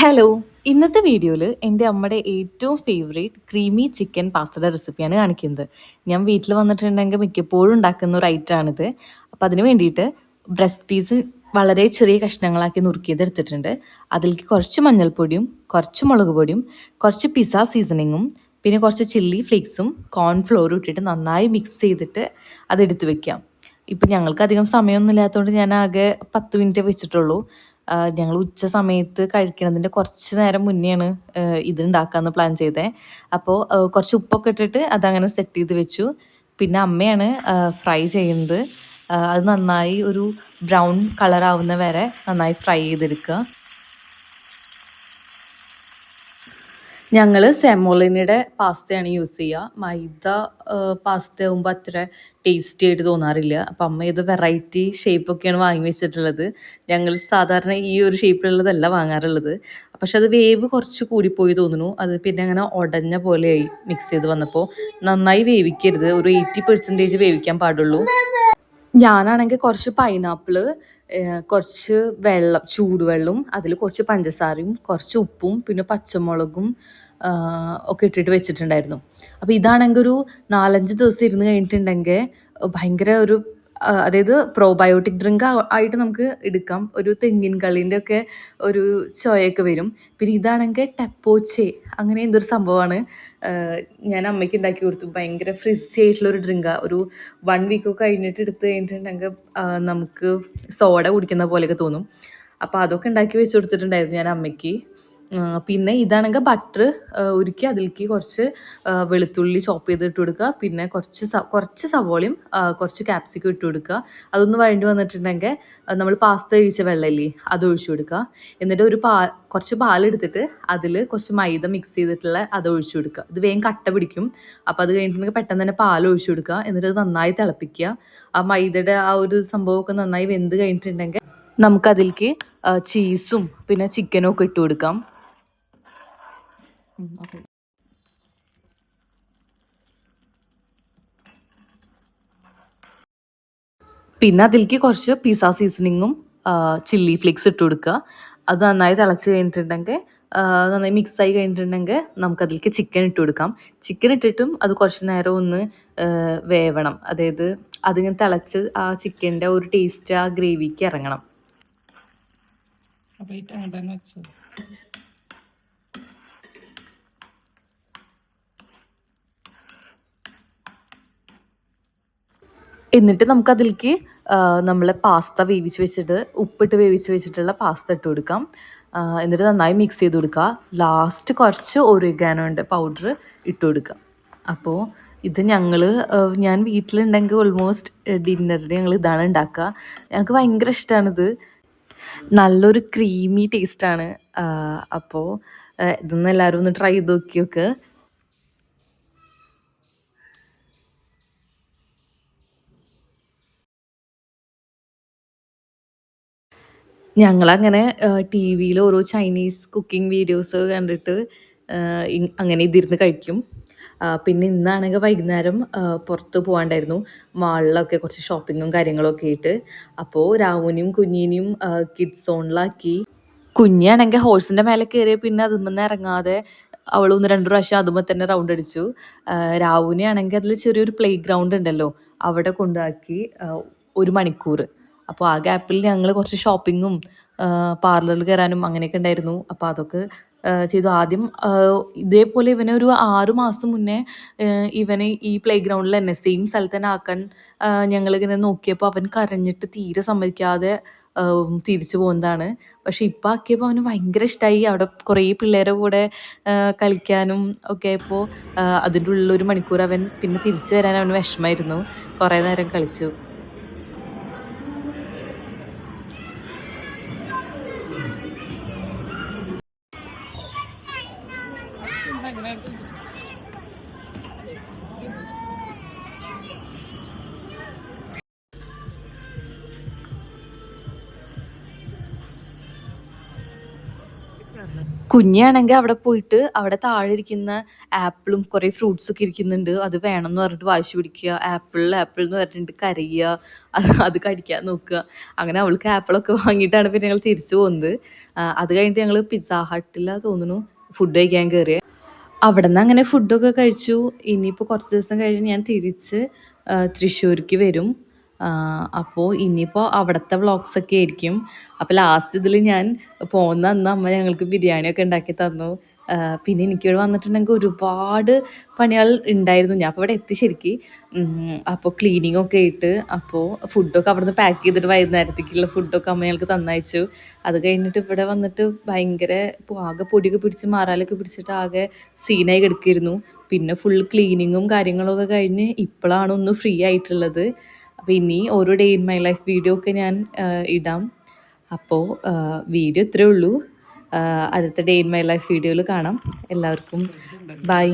Hello! ഇന്നത്തെ വീഡിയോയിൽ എൻ്റെ അമ്മയുടെ ഏറ്റവും ഫേവറേറ്റ് ക്രീമി ചിക്കൻ പാസ്തയുടെ റെസിപ്പിയാണ് കാണിക്കുന്നത്. ഞാൻ വീട്ടിൽ വന്നിട്ടുണ്ടെങ്കിൽ മിക്കപ്പോഴും ഉണ്ടാക്കുന്ന ഒരു ഐറ്റമാണിത്. അപ്പോൾ അതിന് വേണ്ടിയിട്ട് ബ്രസ്റ്റ് പീസ് വളരെ ചെറിയ കഷ്ണങ്ങളാക്കി നുറുക്കിയതെടുത്തിട്ടുണ്ട്. അതിലേക്ക് കുറച്ച് മഞ്ഞൾപ്പൊടിയും കുറച്ച് മുളക് പൊടിയും കുറച്ച് പിസ്സ സീസണിങ്ങും പിന്നെ കുറച്ച് ചില്ലി ഫ്ലേക്സും കോൺഫ്ലോറും ഇട്ടിട്ട് നന്നായി മിക്സ് ചെയ്തിട്ട് അതെടുത്ത് വെക്കാം. ഇപ്പം ഞങ്ങൾക്ക് അധികം സമയമൊന്നും ഇല്ലാത്തതുകൊണ്ട് ഞാൻ ആകെ 10 മിനിറ്റേ വെച്ചിട്ടുള്ളൂ. ഞങ്ങൾ ഉച്ച സമയത്ത് കഴിക്കണതിൻ്റെ കുറച്ച് നേരം മുന്നെയാണ് ഇത് ഉണ്ടാക്കാമെന്ന് പ്ലാൻ ചെയ്തത്. അപ്പോൾ കുറച്ച് ഉപ്പൊക്കെ ഇട്ടിട്ട് അതങ്ങനെ സെറ്റ് ചെയ്ത് വെച്ചു. പിന്നെ അമ്മയാണ് ഫ്രൈ ചെയ്യുന്നത്. അത് നന്നായി ഒരു ബ്രൗൺ കളറാവുന്ന വരെ നന്നായി ഫ്രൈ ചെയ്തെടുക്കുക. ഞങ്ങൾ സെമോളിനയുടെ പാസ്തയാണ് യൂസ് ചെയ്യുക. മൈദ പാസ്ത ആകുമ്പോൾ അത്ര ടേസ്റ്റി ആയിട്ട് തോന്നാറില്ല. അപ്പം അമ്മ ഇത് വെറൈറ്റി ഷേപ്പൊക്കെയാണ് വാങ്ങി വെച്ചിട്ടുള്ളത്. ഞങ്ങൾ സാധാരണ ഈ ഒരു ഷേപ്പിലുള്ളതല്ല വാങ്ങാറുള്ളത്. പക്ഷെ അത് വേവ് കുറച്ച് കൂടിപ്പോയി തോന്നുന്നു. അത് പിന്നെ അങ്ങനെ ഉടഞ്ഞ പോലെയായി മിക്സ് ചെയ്ത് വന്നപ്പോൾ. നന്നായി വേവിക്കരുത്, ഒരു 80% വേവിക്കാൻ പാടുള്ളൂ. ഞാനാണെങ്കിൽ കുറച്ച് പൈനാപ്പിള്, കുറച്ച് വെള്ളം, ചൂടുവെള്ളവും അതിൽ കുറച്ച് പഞ്ചസാരയും കുറച്ച് ഉപ്പും പിന്നെ പച്ചമുളകും ഒക്കെ ഇട്ടിട്ട് വെച്ചിട്ടുണ്ടായിരുന്നു. അപ്പോൾ ഇതാണെങ്കിൽ ഒരു 4-5 ദിവസം ഇരുന്ന് കഴിഞ്ഞിട്ടുണ്ടെങ്കിൽ ഭയങ്കര ഒരു അതായത് പ്രോബയോട്ടിക് ഡ്രിങ്ക് ആയിട്ട് നമുക്ക് എടുക്കാം. ഒരു തെങ്ങിൻ കളീൻ്റെ ഒക്കെ ഒരു ചൊയയൊക്കെ വരും. പിന്നെ ഇതാണെങ്കിൽ ടെപ്പോച്ചെ അങ്ങനെ എന്തൊരു സംഭവമാണ്. ഞാൻ അമ്മയ്ക്ക് ഉണ്ടാക്കി കൊടുത്തു. ഭയങ്കര ഫ്രിസി ആയിട്ടുള്ളൊരു ഡ്രിങ്കാണ്. ഒരു 1 വീക്കൊക്കെ കഴിഞ്ഞിട്ട് എടുത്ത് കഴിഞ്ഞിട്ടുണ്ടെങ്കിൽ നമുക്ക് സോഡ കുടിക്കുന്ന പോലെയൊക്കെ തോന്നും. അപ്പോൾ അതൊക്കെ ഉണ്ടാക്കി വെച്ച് കൊടുത്തിട്ടുണ്ടായിരുന്നു ഞാൻ അമ്മയ്ക്ക്. പിന്നെ ഇതാണെങ്കിൽ ബട്ടർ ഉരുക്കി അതിലേക്ക് കുറച്ച് വെളുത്തുള്ളി ചോപ്പ് ചെയ്ത് ഇട്ട് കൊടുക്കുക. പിന്നെ കുറച്ച് സവോളയും കുറച്ച് ക്യാപ്സിക്കം ഇട്ട് കൊടുക്കുക. അതൊന്ന് വഴണ്ടി വന്നിട്ടുണ്ടെങ്കിൽ നമ്മൾ പാസ്ത കഴിച്ച വെള്ളമില്ലേ അത് ഒഴിച്ചു കൊടുക്കുക. എന്നിട്ട് കുറച്ച് പാലെടുത്തിട്ട് അതിൽ കുറച്ച് മൈദ മിക്സ് ചെയ്തിട്ടുള്ള അത് ഒഴിച്ചു കൊടുക്കുക. ഇത് വേഗം കട്ട പിടിക്കും. അപ്പോൾ അത് കഴിഞ്ഞിട്ടുണ്ടെങ്കിൽ പെട്ടെന്ന് തന്നെ പാൽ ഒഴിച്ചു കൊടുക്കുക. എന്നിട്ട് അത് നന്നായി തിളപ്പിക്കുക. ആ മൈദയുടെ ആ ഒരു സംഭവമൊക്കെ നന്നായി വെന്ത് കഴിഞ്ഞിട്ടുണ്ടെങ്കിൽ നമുക്കതിലേക്ക് ചീസും പിന്നെ ചിക്കനും ഒക്കെ ഇട്ട് കൊടുക്കാം. പിന്നെ അതിലേക്ക് കുറച്ച് പിസ്സ സീസണിങ്ങും ചില്ലി ഫ്ലേക്സ് ഇട്ട് കൊടുക്കുക. അത് നന്നായി തിളച്ച് കഴിഞ്ഞിട്ടുണ്ടെങ്കിൽ നന്നായി മിക്സായി കഴിഞ്ഞിട്ടുണ്ടെങ്കിൽ നമുക്കതിലേക്ക് ചിക്കൻ ഇട്ട് കൊടുക്കാം. ചിക്കൻ ഇട്ടിട്ടും അത് കുറച്ച് നേരം ഒന്ന് വേവണം. അതായത് അതിങ്ങനെ തിളച്ച് ആ ചിക്കൻ്റെ ഒരു ടേസ്റ്റ് ആ ഗ്രേവിക്ക് ഇറങ്ങണം. എന്നിട്ട് നമുക്കതിലേക്ക് നമ്മളെ പാസ്ത വേവിച്ച് വെച്ചിട്ട് ഉപ്പിട്ട് വേവിച്ച് വെച്ചിട്ടുള്ള പാസ്ത ഇട്ട് കൊടുക്കാം. എന്നിട്ട് നന്നായി മിക്സ് ചെയ്ത് കൊടുക്കുക. ലാസ്റ്റ് കുറച്ച് ഒറിഗാനോൻ്റെ പൗഡർ ഇട്ട് കൊടുക്കുക. അപ്പോൾ ഇത് ഞാൻ വീട്ടിലുണ്ടെങ്കിൽ ഓൾമോസ്റ്റ് ഡിന്നറിന് ഞങ്ങൾ ഇതാണ് ഉണ്ടാക്കുക. ഞങ്ങൾക്ക് ഭയങ്കര ഇഷ്ടമാണിത്. നല്ലൊരു ക്രീമി ടേസ്റ്റാണ്. അപ്പോൾ ഇതൊന്ന് എല്ലാവരും ഒന്ന് ട്രൈ ചെയ്ത് നോക്കിയൊക്കെ. ഞങ്ങളങ്ങനെ ടി വിയിൽ ഓരോ ചൈനീസ് കുക്കിംഗ് വീഡിയോസ് കണ്ടിട്ട് അങ്ങനെ ഇതിരുന്ന് കഴിക്കും. പിന്നെ ഇന്നാണെങ്കിൽ വൈകുന്നേരം പുറത്ത് പോകാണ്ടായിരുന്നു. മാളിലൊക്കെ കുറച്ച് ഷോപ്പിങ്ങും കാര്യങ്ങളൊക്കെ ആയിട്ട്. അപ്പോൾ രാവുനെയും കുഞ്ഞിനെയും കിഡ്സ് സോണിലാക്കി. കുഞ്ഞാണെങ്കിൽ ഹോഴ്സിൻ്റെ മേലെ കയറിയ പിന്നെ അതിന്മേന്ന് ഇറങ്ങാതെ അവൾ 1-2 പ്രാവശ്യം അതുമ്മേ തന്നെ റൗണ്ട് അടിച്ചു. രാവുനെ ആണെങ്കിൽ അതിൽ ചെറിയൊരു പ്ലേ ഗ്രൗണ്ട് ഉണ്ടല്ലോ, അവിടെ കൊണ്ടാക്കി 1 മണിക്കൂർ. അപ്പോൾ ആ ഗ്യാപ്പിൽ ഞങ്ങൾ കുറച്ച് ഷോപ്പിങ്ങും പാർലറിൽ കയറാനും അങ്ങനെയൊക്കെ ഉണ്ടായിരുന്നു. അപ്പോൾ അതൊക്കെ ചെയ്തു. ആദ്യം ഇതേപോലെ ഇവനെ ഒരു 6 മാസം മുന്നേ ഇവനെ ഈ പ്ലേ ഗ്രൗണ്ടിൽ തന്നെ സെയിം സ്ഥലത്ത് തന്നെ ആക്കാൻ ഞങ്ങളിങ്ങനെ നോക്കിയപ്പോൾ അവൻ കരഞ്ഞിട്ട് തീരെ സമ്മതിക്കാതെ തിരിച്ചു പോകുന്നതാണ്. പക്ഷെ ഇപ്പം ആക്കിയപ്പോൾ അവന് ഭയങ്കര ഇഷ്ടമായി. അവിടെ കുറേ പിള്ളേരെ കൂടെ കളിക്കാനും ഒക്കെ ആയപ്പോൾ അതിൻ്റെ ഉള്ളിൽ 1 മണിക്കൂർ അവൻ പിന്നെ തിരിച്ചു വരാൻ അവന് വിഷമമായിരുന്നു. കുറേ നേരം കളിച്ചു. കുഞ്ഞാണെങ്കിൽ അവിടെ പോയിട്ട് അവിടെ താഴെ ഇരിക്കുന്ന ആപ്പിളും കുറേ ഫ്രൂട്ട്സൊക്കെ ഇരിക്കുന്നുണ്ട്. അത് വേണമെന്ന് പറഞ്ഞിട്ട് വാശി പിടിക്കുക. ആപ്പിൾ ആപ്പിൾ എന്ന് പറഞ്ഞിട്ട് കരയുക. അത് കടിക്കാൻ നോക്കുക. അങ്ങനെ അവൾക്ക് ആപ്പിളൊക്കെ വാങ്ങിയിട്ടാണ് പിന്നെ ഞങ്ങൾ തിരിച്ചു പോകുന്നത്. അത് കഴിഞ്ഞിട്ട് ഞങ്ങൾ പിസ്സ ഹട്ടിലാണ് തോന്നുന്നു ഫുഡ് കഴിക്കാൻ കയറിയത്. അവിടുന്ന് അങ്ങനെ ഫുഡൊക്കെ കഴിച്ചു. ഇനിയിപ്പോൾ കുറച്ച് ദിവസം കഴിഞ്ഞ് ഞാൻ തിരിച്ച് തൃശ്ശൂർക്ക് വരും. അപ്പോൾ ഇനിയിപ്പോൾ അവിടുത്തെ വ്ളോഗ്സൊക്കെ ആയിരിക്കും. അപ്പോൾ ലാസ്റ്റ് ഇതിൽ ഞാൻ പോകുന്ന അന്ന് അമ്മ ഞങ്ങൾക്ക് ബിരിയാണിയൊക്കെ ഉണ്ടാക്കി തന്നു. പിന്നെ എനിക്കിവിടെ വന്നിട്ടുണ്ടെങ്കിൽ ഒരുപാട് പണികൾ ഉണ്ടായിരുന്നു. ഞാൻ അപ്പോൾ ഇവിടെ എത്തി ശരിക്ക്. അപ്പോൾ ക്ലീനിങ്ങൊക്കെ ആയിട്ട് അപ്പോൾ ഫുഡൊക്കെ അവിടുന്ന് പാക്ക് ചെയ്തിട്ട് വൈകുന്നേരത്തേക്കുള്ള ഫുഡൊക്കെ അമ്മ ഞങ്ങൾക്ക് തന്നയച്ചു. അത് കഴിഞ്ഞിട്ട് ഇവിടെ വന്നിട്ട് ഭയങ്കര ആകെ പൊടിയൊക്കെ പിടിച്ച് മാറാലൊക്കെ പിടിച്ചിട്ട് ആകെ സീനായി കിടക്കായിരുന്നു. പിന്നെ ഫുൾ ക്ലീനിങ്ങും കാര്യങ്ങളൊക്കെ കഴിഞ്ഞ് ഇപ്പോഴാണ് ഒന്ന് ഫ്രീ ആയിട്ടുള്ളത്. അപ്പോൾ ഇനി ഓരോ day in my life video ഒക്കെ ഞാൻ ഇടാം. അപ്പോൾ വീഡിയോ ഇത്രയേ ഉള്ളൂ. അടുത്ത ഡേ ഇൻ മൈ ലൈഫ് വീഡിയോയിൽ കാണാം. എല്ലാവർക്കും ബൈ.